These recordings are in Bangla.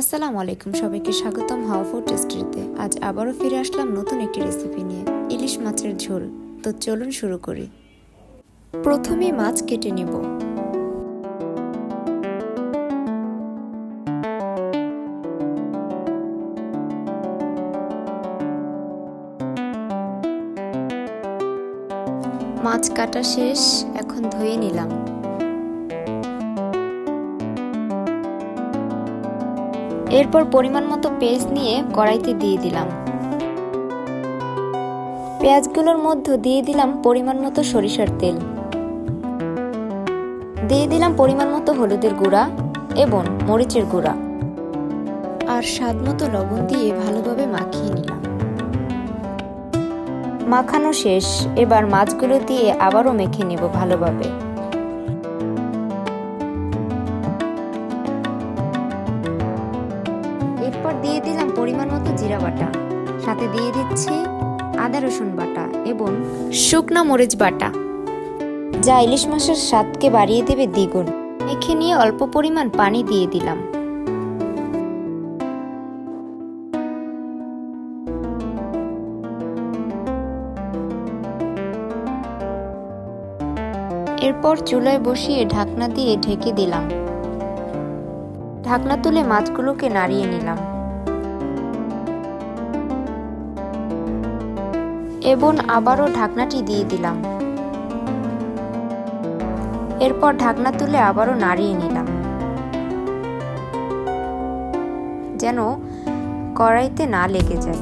আসসালামু আলাইকুম, সবাইকে স্বাগতম হাওয়া ফুড টেস্টিতে। আজ আবারও ফিরে আসলাম নতুন একটি রেসিপি নিয়ে, ইলিশ মাছের ঝোল। তো চলুন শুরু করি। প্রথমে মাছ কেটে নেব। মাছ কাটা শেষ, এখন ধুয়ে নিলাম। এরপর পরিমাণ মতো পেঁয়াজ নিয়ে কড়াইতে দিয়ে দিলাম। পেঁয়াজগুলোর মধ্যে দিয়ে দিলাম পরিমাণ মতো সরিষার তেল, দিয়ে দিলাম পরিমাণ মতো হলুদের গুঁড়া এবং মরিচের গুঁড়া, আর স্বাদ মতো লবণ দিয়ে ভালোভাবে মাখিয়ে নিলাম। মাখানো শেষ, এবার মাছগুলো দিয়ে আবারও মেখে নেব ভালোভাবে। এরপর দিয়ে দিলাম পরিমাণ মতো জিরা বাটা, সাথে দিয়ে দিচ্ছি আদা রসুন বাটা এবং শুকনো মরিচ বাটা, যা ইলিশ মাছের স্বাদকে বাড়িয়ে দেবে দ্বিগুণ। মেখে নিয়ে অল্প পরিমাণ পানি দিয়ে দিলাম। এরপর চুলায় বসিয়ে ঢাকনা দিয়ে ঢেকে দিলাম। ঢাকনা তুলে মাছগুলোকে নাড়িয়ে নিলাম এবং আবারও ঢাকনাটি দিয়ে দিলাম। এরপর ঢাকনা তুলে আবারও নাড়িয়ে নিলাম, যেন কড়াইতে না লেগে যায়।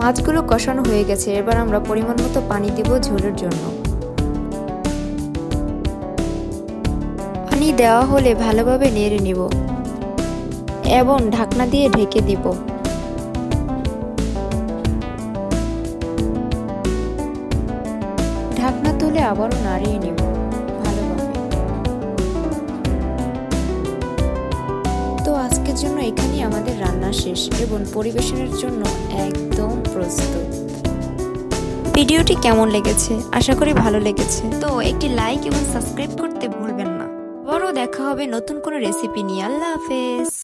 মাছগুলো কষানো হয়ে গেছে, এবার আমরা পরিমাণ মতো পানি দেব ঝোলের জন্য। পানি দেওয়া হলে ভালোভাবে নেড়ে নিব এবং ঢাকনা দিয়ে ঢেকে দিব। ঢাকনা তুলে আবারও নাড়িয়ে নিব ভালোভাবে। তো আজকের জন্য এখানেই আমাদের রান্না শেষ এবং পরিবেশনের জন্য একদম প্রস্তুত। ভিডিওটি কেমন লেগেছে? আশা করি ভালো লেগেছে। তো একটি লাইক এবং সাবস্ক্রাইব করতে ভুলবেন না। আবারও দেখা হবে নতুন কোনো রেসিপি নিয়ে। আল্লাহ হাফেজ।